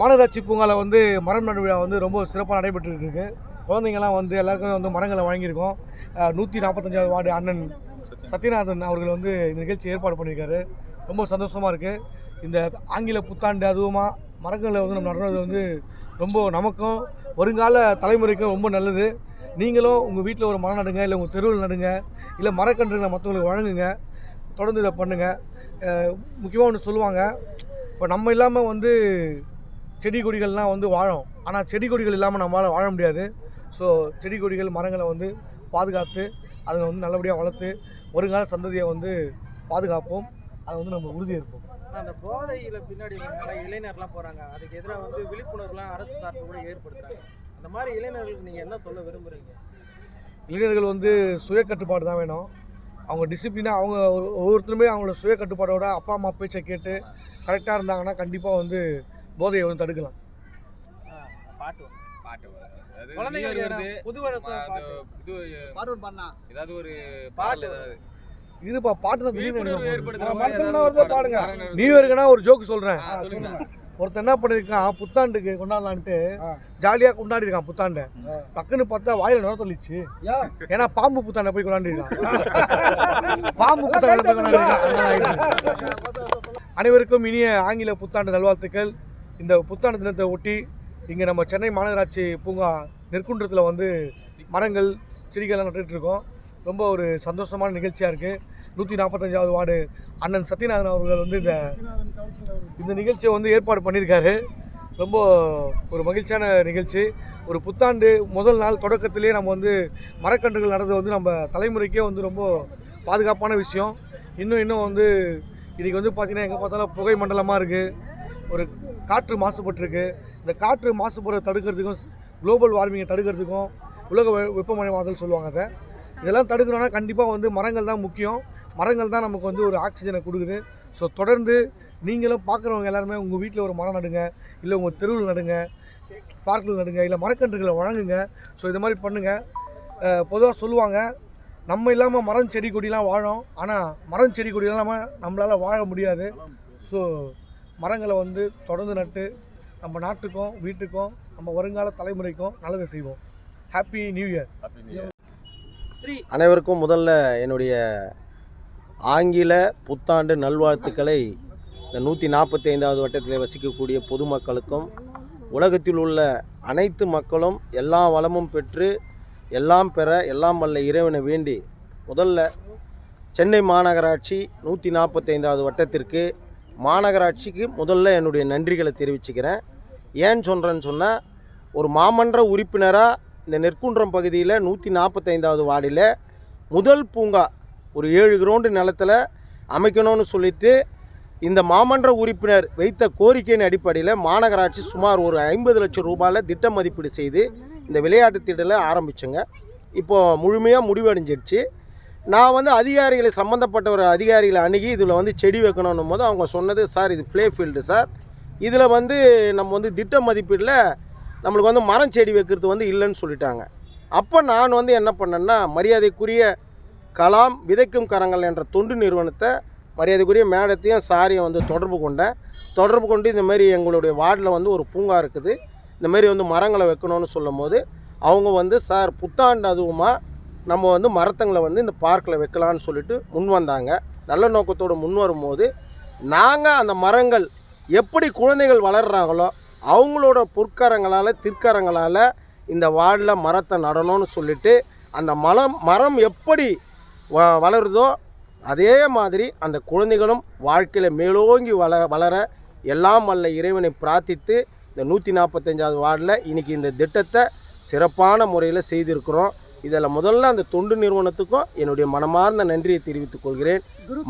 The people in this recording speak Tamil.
மாநகராட்சி பூங்காவில் வந்து மரம் நடு விழா வந்து ரொம்ப சிறப்பாக நடைபெற்றுட்டு இருக்கு. குழந்தைங்கள்லாம் வந்து எல்லாருக்கும் வந்து மரங்களை வழங்கியிருக்கோம். 145வது வார்டு அண்ணன் சத்யநாதன் அவர்கள் வந்து இந்த நிகழ்ச்சி ஏற்பாடு பண்ணியிருக்காரு. ரொம்ப சந்தோஷமாக இருக்குது. இந்த ஆங்கில புத்தாண்டு அதுவுமா மரங்களை வந்து நம்ம நடுறது வந்து ரொம்ப நமக்கும் வருங்கால தலைமுறைக்கும் ரொம்ப நல்லது. நீங்களும் உங்கள் வீட்டில் ஒரு மரம் நடுங்க, இல்லை உங்கள் தெருவில் நடுங்க, இல்லை மரக்கன்றுகளை மற்றவங்களுக்கு வழங்குங்க. தொடர்ந்து இதை பண்ணுங்கள். முக்கியமாக ஒன்று சொல்லுவாங்க, இப்போ நம்ம இல்லாமல் வந்து செடி கொடிகள்லாம் வந்து வாழும். ஆனால் செடி கொடிகள் இல்லாமல் நம்மளால் வாழ முடியாது. ஸோ செடி கொடிகள் மரங்களை வந்து பாதுகாத்து அதை வந்து நல்லபடியாக வளர்த்து வருங்கால சந்ததியை வந்து பாதுகாப்போம். அதை வந்து நம்ம உறுதியேற்போம். அந்த போதையில் பின்னாடி நிறைய இளைஞர்லாம் போகிறாங்க. அதுக்கு எதிராக வந்து விழிப்புணர்வுலாம் அரசு சார்பு கூட ஏற்படுத்துகிறாங்க. அந்த மாதிரி இளைஞர்களுக்கு நீங்கள் என்ன சொல்ல விரும்புகிறீங்க? இளைஞர்கள் வந்து சுய கட்டுப்பாடு தான் வேணும். அவங்க டிசிப்ளினாக அவங்க ஒவ்வொருத்தருமே அவங்களோட சுய கட்டுப்பாடோட அப்பா அம்மா பேச்சை கேட்டு கரெக்டாக இருந்தாங்கன்னா கண்டிப்பாக வந்து போதையை வந்து தடுக்கலாம். பாட்டு இதுப்பா பாட்டு தான் பாடுங்க. நியூ இயர்க்குனா ஒரு ஜோக்கு சொல்கிறேன். ஒருத்தர் என்ன பண்ணியிருக்கான், புத்தாண்டுக்கு கொண்டாடலான்ட்டு ஜாலியாக கொண்டாடி இருக்கான் புத்தாண்டை. டக்குன்னு பார்த்தா வாயில நுர தள்ளிச்சு. ஏன்னா பாம்பு புத்தாண்டை போய் கொண்டாடிருக்கான். பாம்பு புத்தாண்டை போய் கொண்டாடிருக்கான். அனைவருக்கும் இனிய ஆங்கில புத்தாண்டு நல்வாழ்த்துக்கள். இந்த புத்தாண்டு தினத்தை ஒட்டி இங்கே நம்ம சென்னை மாநகராட்சி பூங்கா நெற்குன்றத்தில் வந்து மரங்கள் செடிகள்லாம் நட்டுட்டு இருக்கோம். ரொம்ப ஒரு சந்தோஷமான நிகழ்ச்சியாக இருக்குது. 145வது வார்டு அண்ணன் சத்யநாதன் அவர்கள் வந்து இந்த நிகழ்ச்சியை வந்து ஏற்பாடு பண்ணியிருக்காரு. ரொம்ப ஒரு மகிழ்ச்சியான நிகழ்ச்சி. ஒரு புத்தாண்டு முதல் நாள் தொடக்கத்திலே நம்ம வந்து மரக்கன்றுகள் நடுறது வந்து நம்ம தலைமுறைக்கே வந்து ரொம்ப பாதுகாப்பான விஷயம். இன்னும் வந்து இன்றைக்கி வந்து பார்த்திங்கன்னா எங்கே பார்த்தாலும் புகை மண்டலமாக இருக்குது. ஒரு காற்று மாசுபட்டுருக்கு. இந்த காற்று மாசுபடுறதை தடுக்கிறதுக்கும் குளோபல் வார்மிங்கை தடுக்கிறதுக்கும் உலக வெப்பமயமாதல் சொல்லுவாங்க. அதை இதெல்லாம் தடுக்கணும்னா கண்டிப்பாக வந்து மரங்கள் தான் முக்கியம். மரங்கள் தான் நமக்கு வந்து ஒரு ஆக்சிஜனை கொடுக்குது. ஸோ தொடர்ந்து நீங்களும் பார்க்குறவங்க எல்லாருமே உங்கள் வீட்டில் ஒரு மரம் நடுங்க, இல்லை உங்கள் தெருவில் நடுங்க, பார்க்கில் நடுங்க, இல்லை மரக்கன்றுகளை வழங்குங்க. ஸோ இது மாதிரி பண்ணுங்கள். பொதுவாக சொல்லுவாங்க, நம்ம இல்லாமல் மரம் செடி கொடிலாம் வாழும். ஆனால் மரம் செடி கொடி இல்லாமல் நம்மளால் வாழ முடியாது. ஸோ மரங்களை வந்து தொடர்ந்து நட்டு நம்ம நாட்டுக்கும் வீட்டுக்கும் நம்ம வருங்கால தலைமுறைக்கும் நல்லது செய்வோம். Happy new year. அனைவருக்கும் முதல்ல என்னுடைய ஆங்கில புத்தாண்டு நல்வாழ்த்துக்களை இந்த 145வது வட்டத்தில் வசிக்கக்கூடிய பொதுமக்களுக்கும் உலகத்தில் உள்ள அனைத்து மக்களும் எல்லா வளமும் பெற்று எல்லாம் பெற எல்லாம் வல்ல இறைவனை வேண்டி முதல்ல சென்னை மாநகராட்சி 145வது வட்டத்திற்கு மாநகராட்சிக்கு முதல்ல என்னுடைய நன்றிகளை தெரிவிச்சுக்கிறேன். ஏன்னு சொல்கிறேன்னு சொன்னால், ஒரு மாமன்ற உறுப்பினராக இந்த நெற்குன்றம் பகுதியில் 145வது வார்டில் முதல் பூங்கா ஒரு 7 கிரவுண்டு நிலத்தில் அமைக்கணும்னு சொல்லிட்டு இந்த மாமன்ற உறுப்பினர் வைத்த கோரிக்கையின் அடிப்படையில் மாநகராட்சி சுமார் ஒரு 50 லட்சம் ரூபாயில் திட்ட மதிப்பீடு செய்து இந்த விளையாட்டு திட்டத்தை ஆரம்பித்தோங்க. இப்போது முழுமையாக முடிவடைஞ்சிடுச்சு. நான் வந்து அதிகாரிகளை சம்மந்தப்பட்ட ஒரு அதிகாரிகளை அணுகி இதில் வந்து செடி வைக்கணும் போது அவங்க சொன்னது, சார் இது ப்ளே ஃபீல்டு சார், இதில் வந்து நம்ம வந்து திட்ட மதிப்பீடில் நம்மளுக்கு வந்து மரம் செடி வைக்கிறது வந்து இல்லைன்னு சொல்லிட்டாங்க. அப்போ நான் வந்து என்ன பண்ணேன்னா, மரியாதைக்குரிய கலாம் விதைக்கும் கரங்கள் என்ற தொண்டு நிறுவனத்தை மரியாதைக்குரிய மேடத்தையும் சாரியை வந்து தொடர்பு கொண்டு இந்தமாரி எங்களுடைய வார்டில் வந்து ஒரு பூங்கா இருக்குது, இந்தமாரி வந்து மரங்களை வைக்கணும்னு சொல்லும் போது அவங்க வந்து, சார் புத்தாண்டு அதுவுமா நம்ம வந்து மரத்தங்களை வந்து இந்த பார்க்கில் வைக்கலான்னு சொல்லிட்டு முன் வந்தாங்க. நல்ல நோக்கத்தோடு முன் வரும்போது நாங்கள் அந்த மரங்கள் எப்படி குழந்தைகள் வளர்கிறாங்களோ அவங்களோட பொற்கரங்களால் திற்கரங்களால் இந்த வார்டில் மரத்தை நடணும்னு சொல்லிட்டு அந்த மரம் எப்படி வளருதோ அதே மாதிரி அந்த குழந்தைகளும் வாழ்க்கையில் மேலோங்கி வளர எல்லாம் வல்ல இறைவனை பிரார்த்தித்து இந்த 145வது வார்டில் இன்றைக்கி இந்த திட்டத்தை சிறப்பான முறையில் செய்திருக்கிறோம். இதில் முதல்ல அந்த தொண்டு நிறுவனத்துக்கும் என்னுடைய மனமார்ந்த நன்றியை தெரிவித்துக் கொள்கிறேன்.